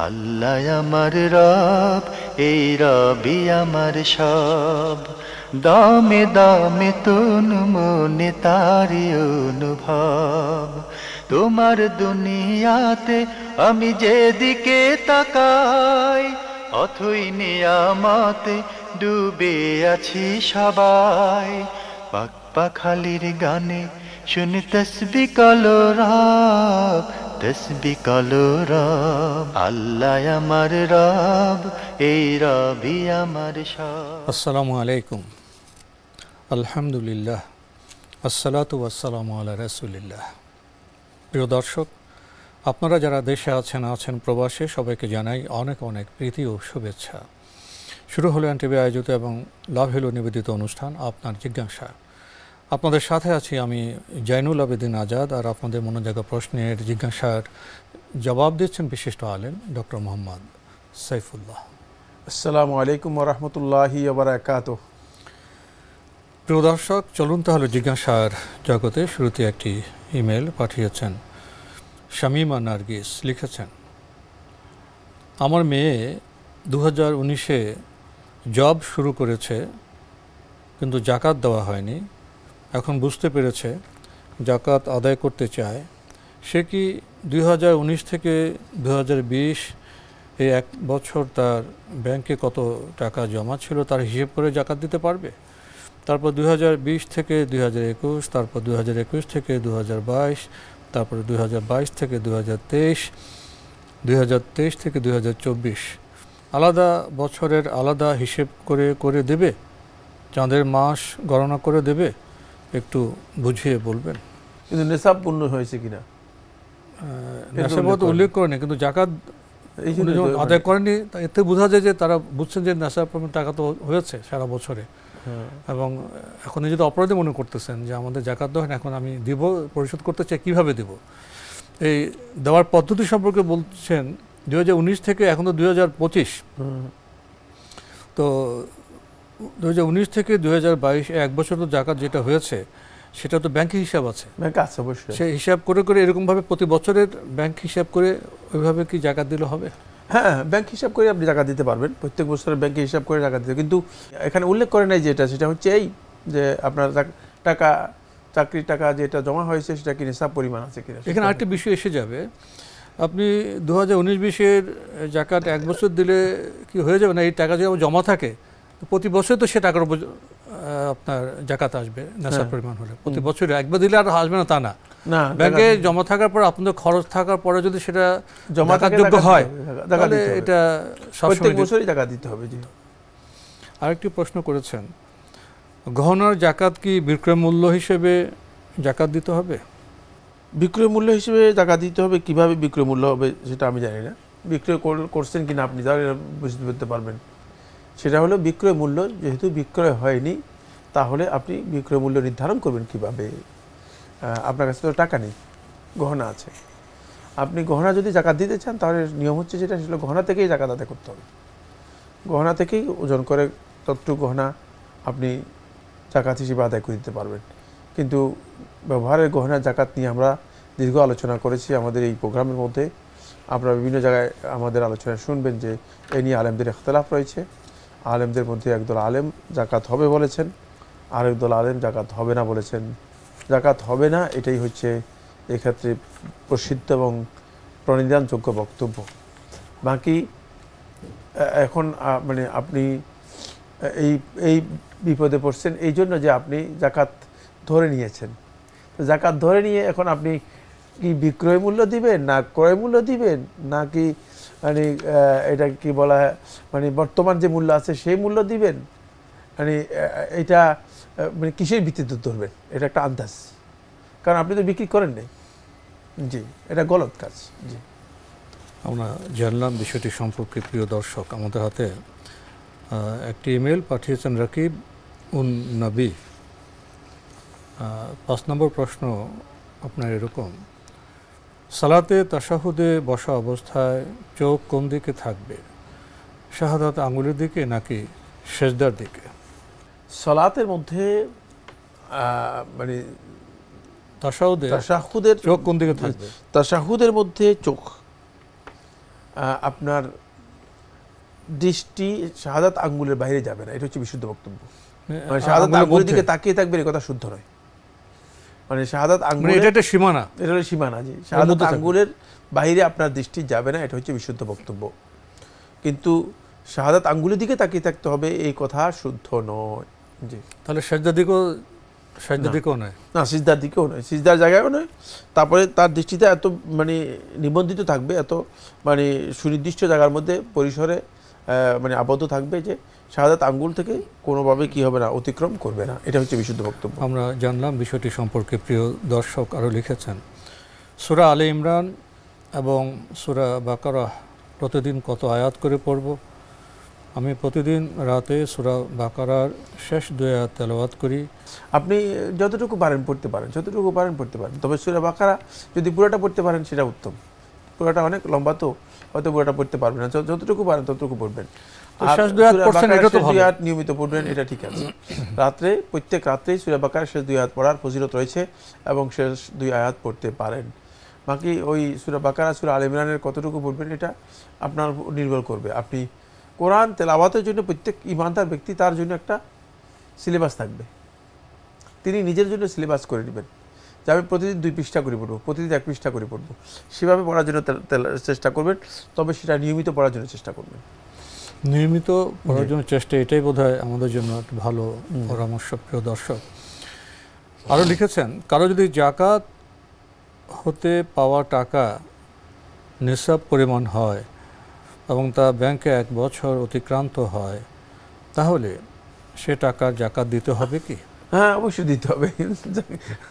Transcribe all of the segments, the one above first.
আল্লাহ আমার রব, এই রবি আমার সব। দামে দামে তন মনে তারি অনুভব। তোমার দুনিয়াতে আমি যেদিকে তাকাই, অথই নিয়ামতে ডুবে আছি সবাই। পাক পাখালির গানে শুনি তসবি কলো রব, তসবি কলো রব। আল্লাহ আমার রব, এই রবি আমার সব। আসসালামু আলাইকুম, আলহামদুলিল্লাহ, আসসালাতু ওয়াসসালামু আলা রাসূলিল্লাহ। প্রিয় দর্শক, আপনারা যারা দেশে আছেন প্রবাসে, সবাইকে জানাই অনেক অনেক প্রীতি ও শুভেচ্ছা। শুরু হলো এনটিভি আয়োজিত এবং লাভ হলো নিবেদিত অনুষ্ঠান আপনার জিজ্ঞাসা। আপনাদের সাথে আছি আমি জাইনুল আবেদিন আজাদ, আর আপনাদের মনোজাগা প্রশ্নের জিজ্ঞাসার জবাব দিচ্ছেন বিশিষ্ট আলেম ডক্টর মোহাম্মদ সাইফুল্লাহ। আসসালামু আলাইকুম ওয়া রাহমাতুল্লাহি ওয়া বারাকাতুহু। প্রিয় দর্শক, চলুন তাহলে জিজ্ঞাসার জগতে। শুরুতে একটি ইমেল পাঠিয়েছেন শামীমা নার্গিস। লিখেছেন, আমার মেয়ে 2019-এ জব শুরু করেছে, কিন্তু জাকাত দেওয়া হয়নি। এখন বুঝতে পেরেছে জাকাত আদায় করতে চায়। সে কি 2019 থেকে 2020 এই এক বছর তার ব্যাংকে কত টাকা জমা ছিল তার হিসেব করে জাকাত দিতে পারবে? তারপর 2020 থেকে 2021, তারপর 2021 থেকে 2022, তারপরে 2022 থেকে 2023, 2023 থেকে 2024 আলাদা বছরের আলাদা হিসেব করে করে দেবে? চাঁদের মাস গণনা করে দেবে? একটু বুঝিয়ে বলবেন। কিন্তু নেশাব পূর্ণ হয়েছে কিনা নেশাব তো উল্লেখ করেনি, কিন্তু জাকাত আদায় করেনি। এতে বোঝা যায় যে তারা বুঝছেন যে নেশাব টাকা তো হয়েছে সারা বছরে, এবং এখন যদি অপরাধী মনে করতেছেন যে আমাদের জাকাত দেওয়া, এখন আমি দিব, পরিশোধ করতে চাই, কীভাবে দেব? এই দেওয়ার পদ্ধতি সম্পর্কে বলছেন 2019 থেকে এখন তো 2025, তো 2019 থেকে 2022 এক বছর তো জাকাত যেটা হয়েছে সেটা তো ব্যাংকে হিসাব আছে, সেই হিসাব করে করে এরকমভাবে প্রতি বছরের ব্যাংক হিসাব করে ওইভাবে কি জাকাত দিলে হবে? হ্যাঁ, ব্যাংক হিসাব করে আপনি টাকা দিতে পারবেন, প্রত্যেক বছরের ব্যাংকে হিসাব করে টাকা দিতে। কিন্তু এখানে উল্লেখ করে নাই যেটা, সেটা হচ্ছে এই যে আপনার টাকা, চাকরির টাকা যেটা জমা হয়েছে সেটা কি নিসাব পরিমাণ আছে কিনা। এখানে আরেকটি বিষয় এসে যাবে, আপনি 2019-20-এর জাকাত এক বছর দিলে কি হয়ে যাবে না? এই টাকা যদি জমা থাকে প্রতি বছর তো সে টাকার উপর আপনার জাকাত আসবে নেশার পরিমাণ হলে। প্রতি বছরে একবার দিলে আর আসবে না তা না, ব্যাংকে জমা থাকার পর আপনাদের খরচ থাকার পরে যদি সেটা জাকাতযোগ্য হয় তাহলে এটা প্রত্যেক বছরই টাকা দিতে হবে। জি। আরেকটি প্রশ্ন করেছেন, গহনার জাকাত কি বিক্রয় মূল্য হিসেবে জাকাত দিতে হবে? বিক্রয় মূল্য হিসেবে জাকাত দিতে হবে। কিভাবে বিক্রয় মূল্য হবে সেটা আমি জানি না। বিক্রয় করছেন কিনা আপনি তাহলে বুঝতে পারবেন। সেটা হলো বিক্রয় মূল্য, যেহেতু বিক্রয় হয়নি তাহলে আপনি বিক্রয় মূল্য নির্ধারণ করবেন কিভাবে? আপনার কাছে তো টাকা নেই, গহনা আছে। আপনি গহনা যদি জাকাত দিতে চান তাহলে নিয়ম হচ্ছে যেটা, সেটা গহনা থেকেই জাকাত আদায় করতে হবে। গহনা থেকেই ওজন করে ততটুকু গহনা আপনি জাকাত হিসেবে আদায় করে দিতে পারবেন। কিন্তু ব্যবহারের গহনার জাকাত নিয়ে আমরা দীর্ঘ আলোচনা করেছি আমাদের এই প্রোগ্রামের মধ্যে। আপনারা বিভিন্ন জায়গায় আমাদের আলোচনা শুনবেন যে এ নিয়ে আলেমদের ইখতিলাফ রয়েছে। আলেমদের মধ্যে একদল আলেম জাকাত হবে বলেছেন, আরেক দল আলেম জাকাত হবে না বলেছেন। জাকাত হবে না এটাই হচ্ছে এক্ষেত্রে প্রসিদ্ধ এবং প্রণিধানযোগ্য বক্তব্য। বাকি এখন মানে আপনি এই বিপদে পড়ছেন এই জন্য যে আপনি জাকাত ধরে নিয়েছেন। জাকাত ধরে নিয়ে এখন আপনি কি বিক্রয় মূল্য দিবেন না ক্রয় মূল্য দিবেন, না কি মানে এটা কি বলা হয়, মানে বর্তমান যে মূল্য আছে সেই মূল্য দিবেন, মানে এটা মানে কিসের ভিত্তিতে ধরবেন? এটা একটা আন্দাজ, কারণ আপনি তো বিক্রি করেন নাই। জি, এটা গলত কাজ। জি, আমরা জানলাম বিষয়টি সম্পর্কে। প্রিয় দর্শক, আমাদের হাতে একটি ইমেল পাঠিয়েছেন রাকিব উন নবী। 5 নম্বর প্রশ্ন আপনার এরকম, সালাতে তাশাহুদে বসা অবস্থায় চোখ কোন দিকে থাকবে? শাহাদাত আঙ্গুলের দিকে নাকি সেজদার দিকে? সালাতের মধ্যে মানে তাশাহুদের চোখ কোন দিকে থাকবে? তাশাহুদের মধ্যে চোখ আপনার দৃষ্টি শাহাদাত আঙ্গুলের বাইরে যাবে না, এটা হচ্ছে বিশুদ্ধ বক্তব্য। মানে শাহাদাত আঙ্গুলের দিকে তাকিয়ে থাকবেন, এই কথা শুদ্ধ নয়। মানে শাহাদাত আঙ্গুল এটা একটা সীমানা, এটা হলো সীমানা। জি, শাহাদাত আঙ্গুলের বাইরে আপনার দৃষ্টি যাবে না, এটা হচ্ছে বিশুদ্ধ বক্তব্য। কিন্তু শাহাদাত আঙ্গুলের দিকে তাকিয়ে থাকতে হবে, এই কথা শুদ্ধ নয়। জি, তাহলে সাজদার দিকেও নয়, না সিজদার দিকেও নয়, সিজদার জায়গায়ও নয়। তারপরে তার দৃষ্টিতে এত মানে নিবন্ধিত থাকবে, এত মানে সুনির্দিষ্ট জায়গার মধ্যে পরিসরে মানে আবদ্ধ থাকবে যে শাহাদাত আঙ্গুল থেকে কোনোভাবে কি হবে না, অতিক্রম করবে না। এটা হচ্ছে বিশুদ্ধ বক্তব্য। আমরা জানলাম বিষয়টি সম্পর্কে। প্রিয় দর্শক আরও লিখেছেন, সূরা আলে ইমরান এবং সূরা বাকারা প্রতিদিন কত আয়াত করে পড়ব? আমি প্রতিদিন রাতে সূরা বাকারার শেষ 2 আয়াত তেলাওয়াত করি। আপনি যতটুকু পারেন পড়তে পারেন, যতটুকু পারেন পড়তে পারেন। তবে সূরা বাকারা যদি পুরোটা পড়তে পারেন সেটা উত্তম। পুরোটা অনেক লম্বা, তো হয়তো পুরোটা পড়তে পারবেন না, যতটুকু পারেন ততটুকু পড়বেন। শেষ 2 আয়াত পড়ছেন, এটা তো ভালো। 2 আয়াত নিয়মিত পড়বেন, এটা ঠিক আছে। রাত্রে প্রত্যেক রাত্রেই সূরা বাকারার শেষ 2 আয়াত পড়ার ফজিলত রয়েছে এবং শেষ 2 আয়াত পড়তে পারেন। বাকি ওই সূরা বাকারা সূরা আলে ইমরানের কতটুকু পড়বেন এটা আপনার নির্ভর করবে। আপনি কোরআন তেলাওয়াতের জন্য প্রত্যেক ইমানদার ব্যক্তি, তার জন্য একটা সিলেবাস থাকবে। তিনি নিজের জন্য সিলেবাস করে নেবেন যে আমি প্রতিদিন 2 পৃষ্ঠা করে পড়বো, প্রতিদিন 1 পৃষ্ঠা করে পড়বো। সেভাবে পড়ার জন্য চেষ্টা করবেন, তবে সেটা নিয়মিত পড়ার জন্য চেষ্টা করবেন। নিয়মিত পড়ার জন্য চেষ্টা, এটাই বোধহয় আমাদের জন্য একটা ভালো পরামর্শ। প্রিয় দর্শক আরও লিখেছেন, কারো যদি যাকাত হতে পাওয়া টাকা নিসাব পরিমাণ হয় এবং তা ব্যাংকে 1 বছর অতিক্রান্ত হয়, তাহলে সে টাকার যাকাত দিতে হবে কি? হ্যাঁ, অবশ্যই দিতে হবে।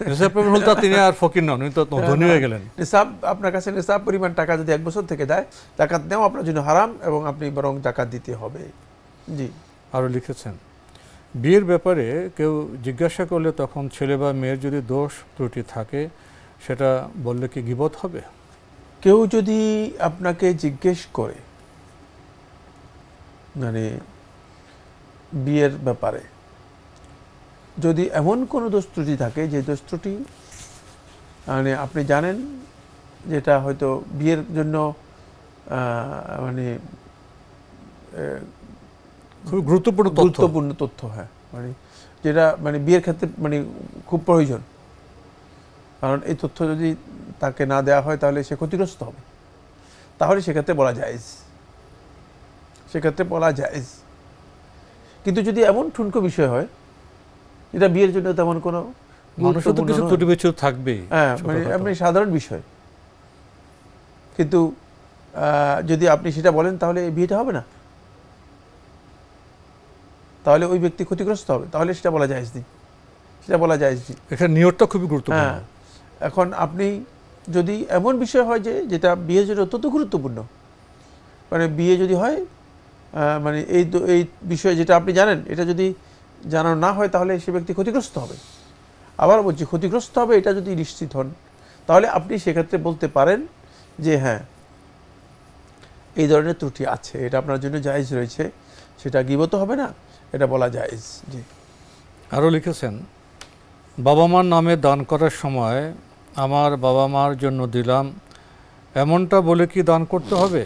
নিসাব পরিমাণ হলে তিনি আর ফকির নন, উনি তো ধনী হয়ে গেলেন। নিসাব, আপনার কাছে নিসাব পরিমাণ টাকা যদি 1 বছর থেকে দেয়, যাকাত নেওয়া আপনার জন্য হারাম এবং আপনি বরং যাকাত দিতে হবে। জি, আরও লিখেছেন, বিয়ের ব্যাপারে কেউ জিজ্ঞাসা করলে তখন ছেলে বা মেয়ের যদি দোষ ত্রুটি থাকে সেটা বললে কি গীবত হবে? কেউ যদি আপনাকে জিজ্ঞেস করে মানে বিয়ের ব্যাপারে, যদি এমন কোনো দোষ ত্রুটি থাকে যে দোষ ত্রুটি মানে আপনি জানেন যেটা হয়তো বিয়ের জন্য মানে খুব গুরুত্বপূর্ণ তথ্য, হ্যাঁ, মানে যেটা মানে বিয়ের ক্ষেত্রে মানে খুব প্রয়োজন, কারণ এই তথ্য যদি তাকে না দেওয়া হয় তাহলে সে ক্ষতিগ্রস্ত হবে, তাহলে সেক্ষেত্রে বলা জায়েজ, সেক্ষেত্রে বলা জায়েজ। কিন্তু যদি এমন ঠুনকো বিষয় হয় যেটা বিয়ের জন্য তেমন কোনো মানুষের তো কিছু ত্রুটি বিচ্যুতি থাকবেই, হ্যাঁ, মানে এমনি সাধারণ বিষয়, কিন্তু যদি আপনি সেটা বলেন তাহলে এই বিয়েটা হবে না, তাহলে ওই ব্যক্তি ক্ষতিগ্রস্ত হবে, তাহলে সেটা বলা জায়েজ নেই, সেটা বলা জায়েজ নেই। এখানে নিয়তটা খুবই গুরুত্বপূর্ণ। হ্যাঁ, এখন আপনি যদি এমন বিষয় হয় যে যেটা বিয়ের জন্য অত্যন্ত গুরুত্বপূর্ণ, মানে বিয়ে যদি হয় মানে এই বিষয়ে যেটা আপনি জানেন এটা যদি জানানো না হয় তাহলে সে ব্যক্তি ক্ষতিগ্রস্ত হবে। আবার বলছি, ক্ষতিগ্রস্ত হবে এটা যদি নিশ্চিত হন, তাহলে আপনি সেক্ষেত্রে বলতে পারেন যে হ্যাঁ, এই ধরনের ত্রুটি আছে, এটা আপনার জন্য জায়েজ রয়েছে, সেটা গীবত হবে না, এটা বলা জায়েজ। জি, আরও লিখেছেন, বাবা মার নামে দান করার সময় আমার বাবা মার জন্য দিলাম এমনটা বলে কি দান করতে হবে?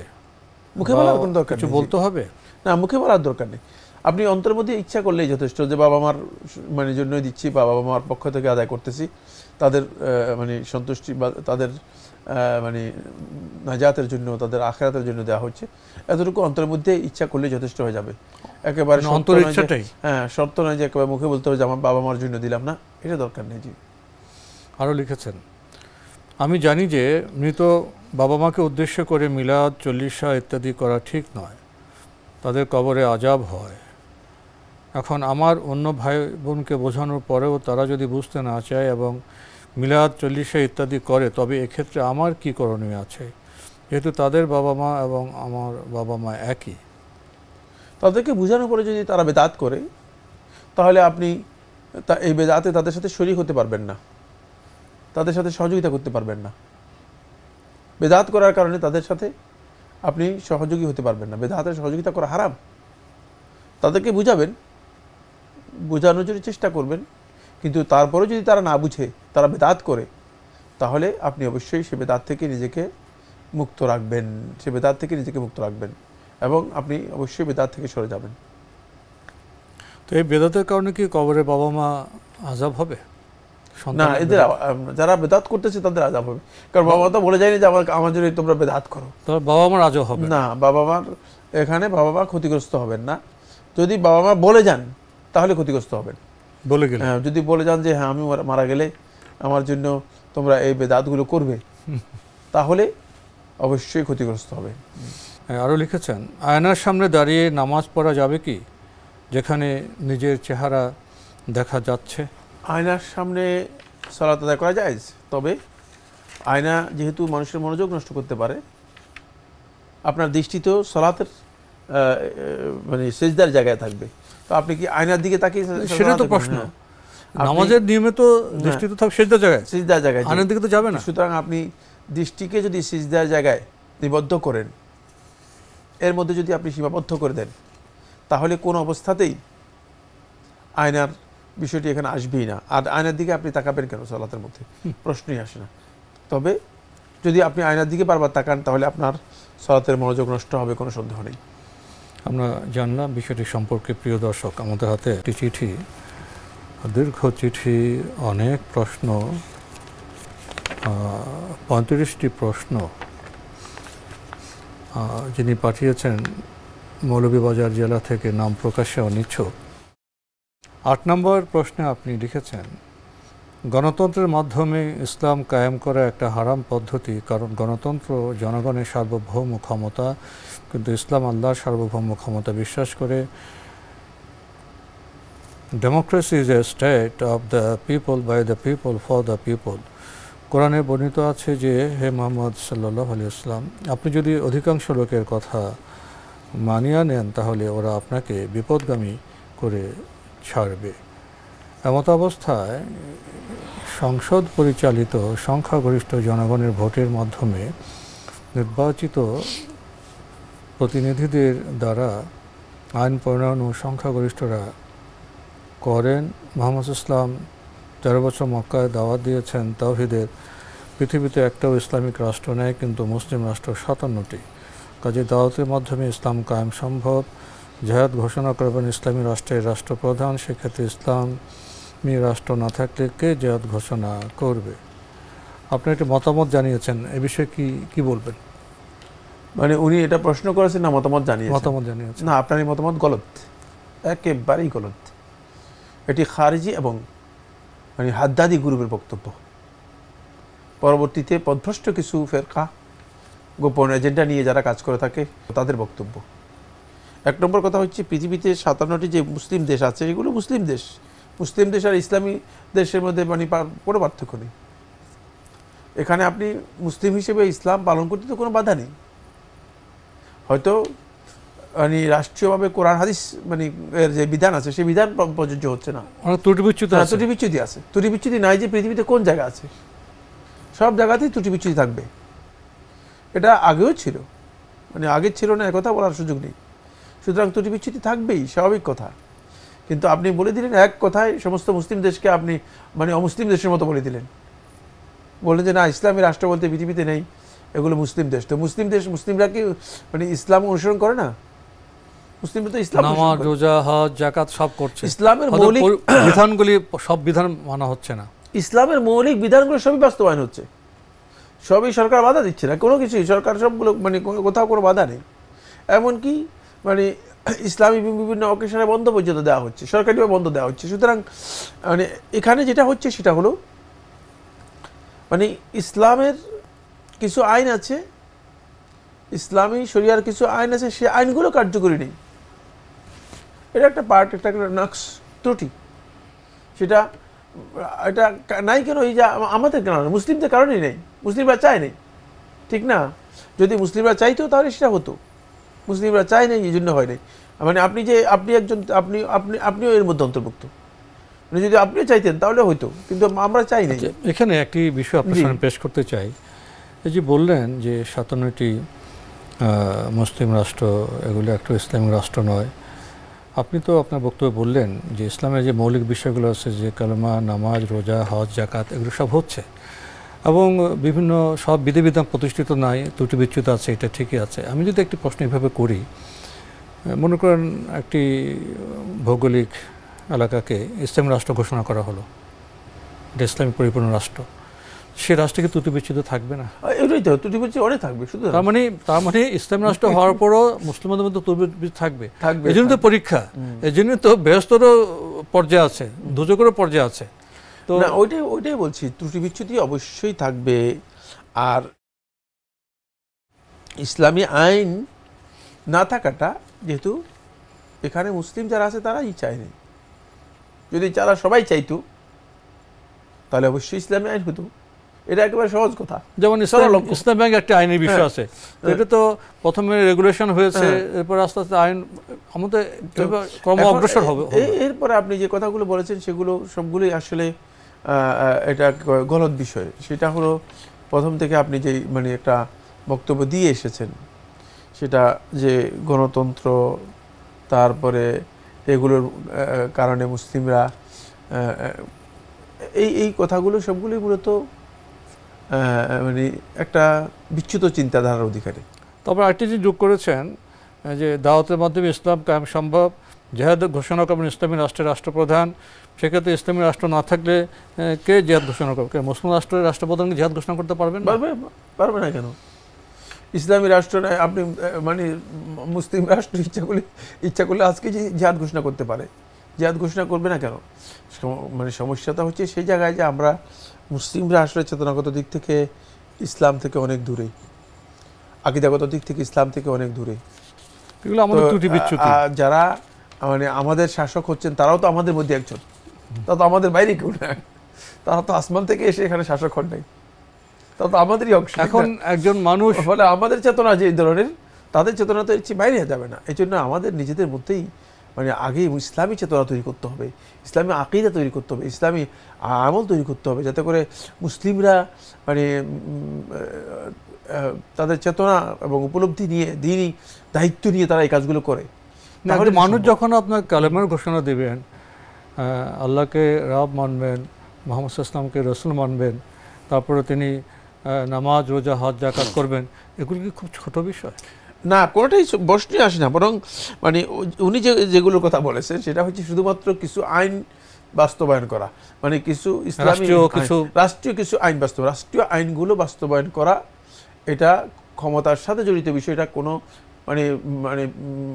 মুখে বলার কোনো দরকার কিছু বলতে হবে না, মুখে বলার দরকার নেই। আপনি অন্তরের মধ্যে ইচ্ছা করলেই যথেষ্ট যে বাবা মার মানে জন্যই দিচ্ছি বা বাবা মার পক্ষ থেকে আদায় করতেছি, তাদের মানে সন্তুষ্টি বা তাদের মানে নাজাতের জন্য, তাদের আখিরাতের জন্য দেওয়া হচ্ছে, এতটুকু অন্তরের মধ্যে ইচ্ছা করলেই যথেষ্ট হয়ে যাবে। একেবারে হ্যাঁ, শর্ত নয় যে একেবারে মুখে বলতে হবে যে আমার বাবা মার জন্য দিলাম না, এটা দরকার নেই। জি, আরও লিখেছেন, আমি জানি যে মৃত বাবা মাকে উদ্দেশ্য করে মিলাদ, চল্লিশা ইত্যাদি করা ঠিক নয়, তাদের কবরে আযাব হয়। এখন আমার অন্য ভাই বোনকে বোঝানোর পরেও তারা যদি বুঝতে না চায় এবং মিলাদ, চল্লিশা ইত্যাদি করে, তবে এক্ষেত্রে আমার কি করণীয় আছে, যেহেতু তাদের বাবা মা এবং আমার বাবা মা একই? তাদেরকে বোঝানোর পরে যদি তারা বেদাত করে, তাহলে আপনি এই বেদাতে তাদের সাথে শরীক হতে পারবেন না, তাদের সাথে সহযোগিতা করতে পারবেন না। বেদাত করার কারণে তাদের সাথে আপনি সহযোগী হতে পারবেন না, বেদাতের সহযোগিতা করা হারাম। তাদেরকে বুঝাবেন, বোঝানোর জন্য চেষ্টা করবেন, কিন্তু তারপরেও যদি তারা না বুঝে, তারা বেদাত করে, তাহলে আপনি অবশ্যই সে বেদাত থেকে নিজেকে মুক্ত রাখবেন, সে বেদাত থেকে নিজেকে মুক্ত রাখবেন এবং আপনি অবশ্যই বেদাত থেকে সরে যাবেন। তো এই বেদাতের কারণে কি কবরে বাবা মা আযাব হবে? না, এদের যারা বেদাত করতেছে তাদের আযাব হবে, কারণ বাবা মা তো বলে যায়নি যে আমার জন্য তোমরা বেদাত করো। তাহলে বাবা মার আযাব হবে না, বাবা মার এখানে বাবা মা ক্ষতিগ্রস্ত হবেন না। যদি বাবা মা বলে যান তাহলে ক্ষতিগ্রস্ত হবেন। বলে গেলে, হ্যাঁ, যদি বলে যান যে হ্যাঁ আমি মারা গেলে আমার জন্য তোমরা এই বেদাতগুলো করবে, তাহলে অবশ্যই ক্ষতিগ্রস্ত হবে। আরও লিখেছেন, আয়নার সামনে দাঁড়িয়ে নামাজ পড়া যাবে কি যেখানে নিজের চেহারা দেখা যাচ্ছে? আয়নার সামনে সালাত আদায় করা যায়, তবে আয়না যেহেতু মানুষের মনোযোগ নষ্ট করতে পারে, আপনার দৃষ্টি তো সালাতের মানে সিজদার জায়গায় থাকবে, তো আপনি কি আয়নার দিকে তাকিয়ে? সেটা তো প্রশ্ন। নামাজের নিয়মে তো দৃষ্টি তো থাকবে সিজদার জায়গায়, সিজদার জায়গায়, আয়নার দিকে তো যাবে না। সুতরাং আপনি দৃষ্টিকে যদি সিজদার জায়গায় নিবদ্ধ করেন, এর মধ্যে যদি আপনি সীমাবদ্ধ করে দেন, তাহলে কোন অবস্থাতেই আয়নার বিষয়টি এখানে আসবেই না। আর আয়নার দিকে আপনি তাকাবেন কেন? সালাতের মধ্যে প্রশ্নই আসে না। তবে যদি আপনি আয়নার দিকে বারবার তাকান, তাহলে আপনার সালাতের মনোযোগ নষ্ট হবে, কোনো সন্দেহ নেই। আমরা জানলাম বিষয়টি সম্পর্কে। প্রিয় দর্শক, আমাদের হাতে একটি চিঠি, দীর্ঘ চিঠি, অনেক প্রশ্ন, 35টি প্রশ্ন। যিনি পাঠিয়েছেন মৌলভীবাজার জেলা থেকে, নাম প্রকাশে অনিচ্ছুক। 8 নম্বর প্রশ্নে আপনি লিখেছেন, গণতন্ত্রের মাধ্যমে ইসলাম কায়েম করা একটা হারাম পদ্ধতি, কারণ গণতন্ত্র জনগণের সার্বভৌম ক্ষমতা, কিন্তু ইসলাম আল্লাহর সার্বভৌম ক্ষমতা বিশ্বাস করে। Democracy is a state of the people, by the people, for the people. কোরআনে বর্ণিত আছে যে, হে মুহাম্মদ সাল্লাল্লাহু আলাইহি ওয়াসাল্লাম, আপনি যদি অধিকাংশ লোকের কথা মানিয়া নেন তাহলে ওরা আপনাকে বিপদগামী করে ছাড়বে। এমত অবস্থায় সংসদ পরিচালিত সংখ্যাগরিষ্ঠ জনগণের ভোটের মাধ্যমে নির্বাচিত প্রতিনিধিদের দ্বারা আইন প্রণয়ন ও সংখ্যাগরিষ্ঠরা করেন। মুহাম্মদ ইসলাম 13 বছর মক্কায় দাওয়াত দিয়েছেন তাওহীদের। পৃথিবীতে একটাও ইসলামিক রাষ্ট্র নেই, কিন্তু মুসলিম রাষ্ট্র 57টি। কাজে দাওয়াতের মাধ্যমে ইসলাম কায়েম সম্ভব। জিহাদ ঘোষণা করবেন ইসলামী রাষ্ট্রের রাষ্ট্রপ্রধান, সেক্ষেত্রে ইসলামী রাষ্ট্র না থাকলে কে জিহাদ ঘোষণা করবে? আপনি একটি মতামত জানিয়েছেন, এ বিষয়ে কি বলবেন? মানে উনি এটা প্রশ্ন করেছেন না মতামত জানিয়েছেন? মতামত জানিয়েছেন। না, আপনার এই মতামত গলত, একেবারেই গলত। এটি খারিজি এবং মানে হাদ্দাদি গ্রুপের বক্তব্য। পরবর্তীতে পথভ্রষ্ট কিছু ফেরকা, গোপন এজেন্ডা নিয়ে যারা কাজ করে থাকে, তাদের বক্তব্য। 1 নম্বর কথা হচ্ছে, পৃথিবীতে 57টি যে মুসলিম দেশ আছে, এগুলো মুসলিম দেশ। মুসলিম দেশ আর ইসলামী দেশের মধ্যে মানে কোনো পার্থক্য নেই। এখানে আপনি মুসলিম হিসেবে ইসলাম পালন করতে তো কোনো বাধা নেই। হয়তো মানে রাষ্ট্রীয়ভাবে কোরআন হাদিস মানে এর যে বিধান আছে, সেই বিধান প্রযোজ্য হচ্ছে না, ত্রুটি বিচ্যুতি আছে। ত্রুটি বিচ্যুতি নাই যে পৃথিবীতে কোন জায়গা আছে? সব জায়গাতেই ত্রুটি বিচ্যুতি থাকবে। এটা আগেও ছিল, মানে আগে ছিল না একথা বলার সুযোগ নেই। সুতরাং ত্রুটি বিচ্যুতি থাকবেই, স্বাভাবিক কথা। কিন্তু আপনি বলে দিলেন এক কথায় সমস্ত মুসলিম দেশকে আপনি মানে অমুসলিম দেশের মতো বলে দিলেন, বললেন যে না, ইসলামী রাষ্ট্র বলতে পৃথিবীতে নেই, এগুলো মুসলিম দেশ। তো মুসলিম দেশ, মুসলিমরা কি মানে ইসলাম অনুসরণ করে না? মুসলিমরা তো ইসলাম, নামাজ, রোজা, হজ, যাকাত সব করছে। ইসলামের মৌলিক বিধানগুলি, সব বিধান মানা হচ্ছে না। ইসলামের মৌলিক বিধানগুলো সবই বাস্তবায়ন হচ্ছে, সবই সরকার বাধা দিচ্ছে না, কোনো কিছুই সরকার সবগুলো মানে কোথাও কোনো বাধা নেই। এমনকি মানে ইসলামী বিভিন্ন অকেশনে বন্ধ পর্যন্ত দেওয়া হচ্ছে, সরকারিভাবে বন্ধ দেওয়া হচ্ছে। সুতরাং মানে এখানে যেটা হচ্ছে সেটা হলো মানে ইসলামের কিছু আইন আছে, ইসলামী শরিয়ার কিছু আইন আছে, সে আইনগুলো কার্যকরী নেই। এটা একটা পার্ট, একটা নাকস, ত্রুটি। সেটা এটা নাই কেন? এই যে আমাদের কারণে, মুসলিমদের কারণেই নেই, মুসলিমরা চায় নেই, ঠিক না? যদি মুসলিমরা চাইতো তাহলে সেটা হতো। মুসলিমরা চায় নেই, এই জন্য হয় নাই। মানে আপনি একজন, আপনিও এর মধ্যে অন্তর্ভুক্ত। মানে যদি আপনিও চাইতেন তাহলে হইতো, কিন্তু আমরা চাই নাই। এখানে একটি বিষয় আপনার সামনে পেশ করতে চাই। এই যে বললেন যে 57টি মুসলিম রাষ্ট্র, এগুলো একটা ইসলামিক রাষ্ট্র নয়। আপনি তো আপনার বক্তব্যে বললেন যে ইসলামের যে মৌলিক বিষয়গুলো আছে, যে কালেমা, নামাজ, রোজা, হজ, যাকাত, এগুলো সব হচ্ছে। এবং বিভিন্ন সব বিধিবিধান প্রতিষ্ঠিত নাই, ত্রুটি বিচ্যুত আছে, এটা ঠিকই আছে। আমি যদি একটি প্রশ্ন এভাবে করি, মনে করেন একটি ভৌগোলিক এলাকাকে ইসলামী রাষ্ট্র ঘোষণা করা হলো, এটা ইসলামী পরিপূর্ণ রাষ্ট্র, সে রাষ্ট্রে কি ত্রুটি বিচ্যুত থাকবে না? এটাই তো, ত্রুটি বিচ্যুত অনেক থাকবে। শুধু তার মানে ইসলামী রাষ্ট্র হওয়ার পরও মুসলমানদের মধ্যে ত্রুটি বিচ্যুত থাকবে। এই জন্য তো পরীক্ষা, এই জন্য তো বেহেশতেরও পর্যায়ে আছে, দোজখেরও পর্যায়ে আছে। তো ওইটাই বলছি, ত্রুটি বিচ্যুতি অবশ্যই থাকবে। আর ইসলামী আইন না থাকাটা, যেহেতু এখানে মুসলিম যারা আছে তারাই চায়নি, যদি যারা সবাই চাইতো তাহলে অবশ্যই ইসলামী আইন হতো। এটা একেবারে সহজ কথা। যেমন ইসলাম ব্যাংক একটা আইনের বিষয় আছে, এটা তো প্রথমে রেগুলেশন হয়েছে, এরপর আস্তে আস্তে আইন আমাদের ক্রম অগ্রসর হবে। এরপরে আপনি যে কথাগুলো বলেছেন সেগুলো সবগুলোই আসলে এটা গলত বিষয়। সেটা হলো প্রথম থেকে আপনি যে মানে একটা বক্তব্য দিয়ে এসেছেন, সেটা যে গণতন্ত্র, তারপরে এগুলোর কারণে মুসলিমরা, এই কথাগুলো সবগুলোই মূলত মানে একটা বিচ্যুত চিন্তাধারার অধিকারী। তারপর আরেকটি যে যোগ করেছেন যে দাওয়াতের মাধ্যমে ইসলাম কায়েম সম্ভব, জেহাদ ঘোষণা করবেন ইসলামী রাষ্ট্রের রাষ্ট্রপ্রধান। সেক্ষেত্রে ইসলামী রাষ্ট্র না থাকলে কে জেহাদ ঘোষণা করবে? মুসলিম রাষ্ট্রের রাষ্ট্রপ্রধানকে জেহাদ ঘোষণা করতে পারবেন? পারবে না কেন? ইসলামী রাষ্ট্র নয়, আপনি মানে মুসলিম রাষ্ট্র ইচ্ছা করলে আজকে যে জেহাদ ঘোষণা করতে পারে, জেহাদ ঘোষণা করবে না কেন? মানে সমস্যাটা হচ্ছে সেই জায়গায় যে আমরা মুসলিমরা আসলে চেতনাগত দিক থেকে ইসলাম থেকে অনেক দূরে, আকীদাগত দিক থেকে ইসলাম থেকে অনেক দূরে। যারা মানে আমাদের শাসক হচ্ছেন তারাও তো আমাদের মধ্যে একজন, তা তো আমাদের বাইরে কেউ না, তারা তো আসমান থেকে এসে এখানে শাসক হন নাই, তা তো আমাদেরই অংশ। এখন একজন মানুষ, ফলে আমাদের চেতনা যে ধরনের, তাদের চেতনা তো এর চেয়ে বাইরে যাবে না। এই জন্য আমাদের নিজেদের মধ্যেই মানে আগে ইসলামী চেতনা তৈরি করতে হবে, ইসলামী আকীদা তৈরি করতে হবে, ইসলামী আমল তৈরি করতে হবে, যাতে করে মুসলিমরা মানে তাদের চেতনা এবং উপলব্ধি নিয়ে, দিনই দায়িত্ব নিয়ে তারা এই কাজগুলো করে। মানুষ যখন আপনার কালেমার ঘোষণা দেবেন, আল্লাহকে রব মানবেন, মুহাম্মদ ইসলামকে রসুল মানবেন, তারপরে তিনি নামাজ, রোজা, হজ, যাকাত করবেন, এগুলো কি খুব ছোট বিষয়? না, কোনোটাই প্রশ্নই আসে না। বরং মানে উনি যেগুলোর কথা বলেছেন সেটা হচ্ছে শুধুমাত্র কিছু আইন বাস্তবায়ন করা, মানে কিছু ইসলামী রাষ্ট্রীয় কিছু আইন রাষ্ট্রীয় আইনগুলো বাস্তবায়ন করা, এটা ক্ষমতার সাথে জড়িত বিষয়। এটা কোনো মানে মানে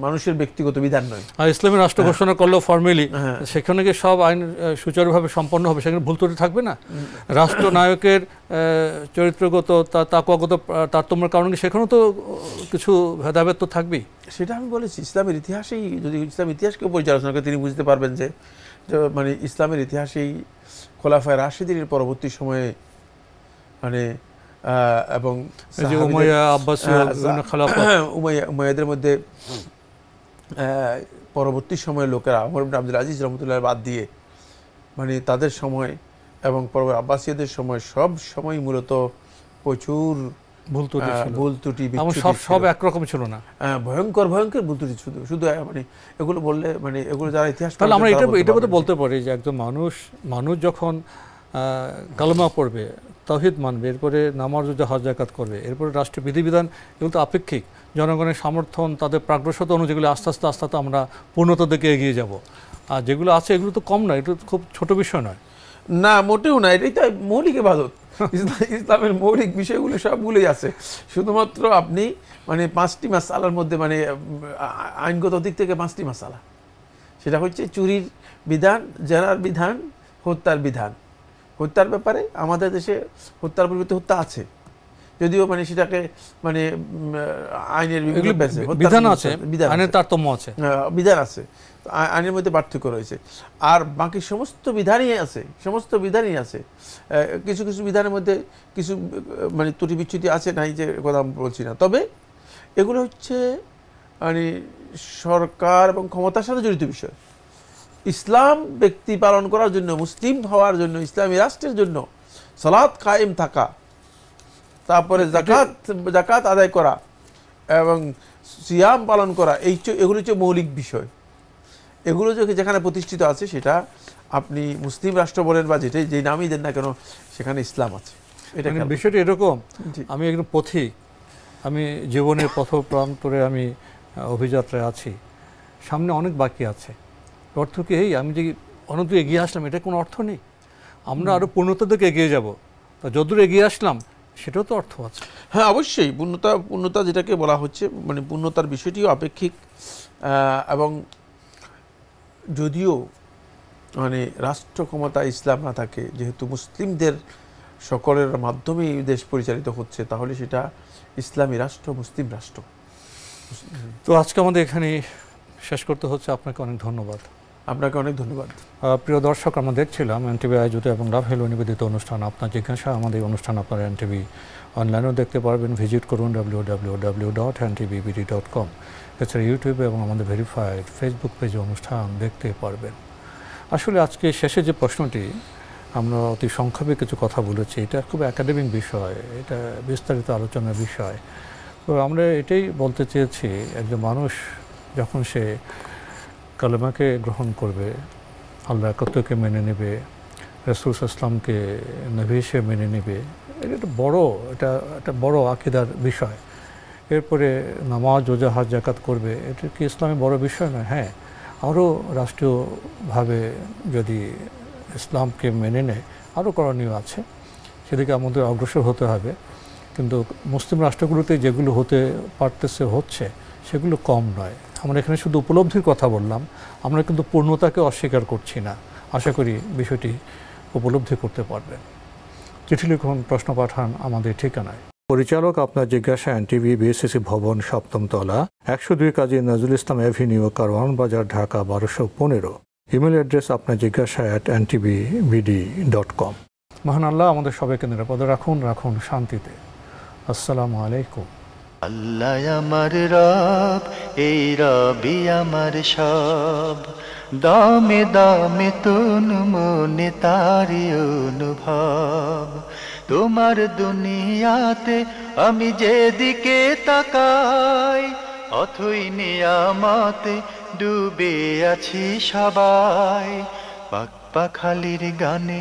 মানুষের ব্যক্তিগত বিধান নয়। আর ইসলামী রাষ্ট্র ঘোষণা করলেও ফর্মালি সেখানে কি সব আইন সুচারুভাবে সম্পন্ন হবে? সেখানে ভুল ত্রুটি থাকবে না? রাষ্ট্রনায়কের চরিত্রগত, তাকওয়াগত তারতম্যের কারণে সেখানেও তো কিছু ভেদাভেদ তো থাকবেই। সেটা আমি বলেছি, ইসলামের ইতিহাসেই যদি ইসলাম ইতিহাসকেও পর্যালোচনা করে তিনি বুঝতে পারবেন যে মানে ইসলামের ইতিহাসেই খোলাফায়ে রাশিদিনের পরবর্তী সময়ে মানে এবং উমাইয়াদের মধ্যে পরবর্তী সময়ের লোকেরা ওমর ইবনে আব্দুল আজিজ রহমতুল্লাহ বাদ দিয়ে মানে তাদের সময় এবং পরবর্তী আব্বাসীয়দের সময় সব সময় মূলত প্রচুর ভুল ত্রুটি সব একরকম ছিল না, ভয়ঙ্কর ভয়ঙ্কর ভুল ত্রুটি। শুধু মানে এগুলো বললে মানে এগুলো যারা ইতিহাস, তাহলে আমরা এটা বলতে পারি যে একজন মানুষ যখন কালেমা পড়বে, তাওহীদ মানবে, এরপরে নামাজ, রোজা, হজ, যাকাত করবে, এরপরে রাষ্ট্রীয় বিধিবিধান, এগুলো তো আপেক্ষিক। জনগণের সমর্থন, তাদের প্রাগ্রসতা অনুযায়ী আস্তে আস্তে আস্তে আস্তে আমরা পূর্ণতার দিকে এগিয়ে যাব। আর যেগুলো আছে এগুলো তো কম নয়, এটা খুব ছোট বিষয় নয়। না, মোটেও না। এটাই তো মৌলিক ইবাদত। ইসলামের মৌলিক বিষয়গুলো সবগুলোই আছে। শুধুমাত্র আপনি মানে 5টি মাসআলার মধ্যে মানে আইনগত দিক থেকে 5টি মাসআলা, সেটা হচ্ছে চুরির বিধান, জেনার বিধান, হত্যার বিধান। হত্যার ব্যাপারে আমাদের দেশে হত্যার পরিবর্তে হত্যা আছে, যদিও মানে সেটাকে মানে আইনের বিধান আছে, আইনের তারতম্য আছে, বিধান আছে, আইনের মধ্যে পার্থক্য রয়েছে। আর বাকি সমস্ত বিধানই আছে। কিছু কিছু বিধানের মধ্যে কিছু মানে ত্রুটি বিচ্যুতি আছে, নাই যে কথা আমি বলছি না। তবে এগুলো হচ্ছে মানে সরকার এবং ক্ষমতার সাথে জড়িত বিষয়। ইসলাম ব্যক্তি পালন করার জন্য, মুসলিম হওয়ার জন্য, ইসলামী রাষ্ট্রের জন্য সালাত কায়েম থাকা, তারপরে যাকাত আদায় করা এবং সিয়াম পালন করা, এগুলো হচ্ছে মৌলিক বিষয়। এগুলো যেখানে প্রতিষ্ঠিত আছে সেটা আপনি মুসলিম রাষ্ট্র বলেন বা যেই নামই দেন না কেন, সেখানে ইসলাম আছে। এটা মানে বিষয়টা এরকম, জি। আমি একজন পথিক, আমি জীবনের পথপ্রান্তরে আমি অভিযাত্রায় আছি, সামনে অনেক বাকি আছে। অর্থ কি এই আমি যে অনন্ত এগিয়ে আসলাম এটা কোনো অর্থ নেই, আমরা আরও পূর্ণতার দিকে এগিয়ে যাব, তা যতদূর এগিয়ে আসলাম সেটাও তো অর্থ আছে। হ্যাঁ অবশ্যই, পূর্ণতা যেটাকে বলা হচ্ছে, মানে পূর্ণতার বিষয়টিও আপেক্ষিক। এবং যদিও মানে রাষ্ট্র ক্ষমতা ইসলাম না থাকে, যেহেতু মুসলিমদের সকলের মাধ্যমেই দেশ পরিচালিত হচ্ছে, তাহলে সেটা ইসলামী রাষ্ট্র, মুসলিম রাষ্ট্র। তো আজকে আমাদের এখানে শেষ করতে হচ্ছে। আপনাকে অনেক ধন্যবাদ। আপনাকে অনেক ধন্যবাদ। প্রিয় দর্শক, আমরা দেখছিলাম এনটিভি আয়োজিত এবং রাফেল নিবেদিত অনুষ্ঠান আপনার জিজ্ঞাসা। আমাদের অনুষ্ঠান আপনারা এনটিভি অনলাইনেও দেখতে পারবেন, ভিজিট করুন www.ntvbd.com। এছাড়া ইউটিউবে এবং আমাদের ভেরিফাইড ফেসবুক পেজে অনুষ্ঠান দেখতে পারবেন। আসলে আজকে শেষে যে প্রশ্নটি, আমরা অতি সংক্ষেপে কিছু কথা বলেছি, এটা খুব একাডেমিক বিষয়, এটা বিস্তারিত আলোচনার বিষয়। তো আমরা এটাই বলতে চেয়েছি, একজন মানুষ যখন সে কালেমাকে গ্রহণ করবে, আল্লাহ একাত্মকে মেনে নেবে, রাসূল ইসলামকে নবী হিসেবে মেনে নেবে, এটা একটা বড় আকীদার বিষয়। এরপরে নামাজ, রোজা, হজ, যাকাত করবে, এটা কি ইসলামে বড় বিষয় নয়? হ্যাঁ, আরও রাষ্ট্রীয়ভাবে যদি ইসলামকে মেনে নেয় আরও করণীয় আছে, সেদিকে আমাদের অগ্রসর হতে হবে। কিন্তু মুসলিম রাষ্ট্রগুলোতে যেগুলো হতে পারতেছে, হচ্ছে, সেগুলো কম নয়। আমরা এখানে শুধু উপলব্ধির কথা বললাম, আমরা কিন্তু পূর্ণতাকে অস্বীকার করছি না। আশা করি বিষয়টি উপলব্ধি করতে পারবেন। চিঠি লিখুন, প্রশ্ন পাঠান আমাদের ঠিকানায়। পরিচালক আপনার জিজ্ঞাসা, এনটিভি, বিএসসিসি ভবন, 7ম তলা, 102 কাজী নজরুল ইসলাম এভিনিউ, কারওয়ান বাজার, ঢাকা 1215। ইমেল অ্যাড্রেস আপনার জিজ্ঞাসা @ntvbd.com। মহান আল্লাহ আমাদের সবাইকে নিরাপদে রাখুন, রাখুন শান্তিতে। আসসালামু আলাইকুম। আল্লাহ আমার রব, এই রবি আমার সব, দামে দামে তুন মনে তারি অনুভব। তোমার দুনিয়াতে আমি যেদিকে তাকাই, অথই নিয়ামতে ডুবে আছি সবাই। পাক পাখালির গানে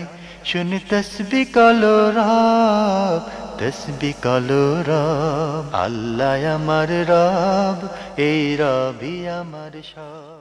শুনি তসবিহ কলরব, তসবিহ কলরব। আল্লাহ আমার রব, এই রবি আমার সব।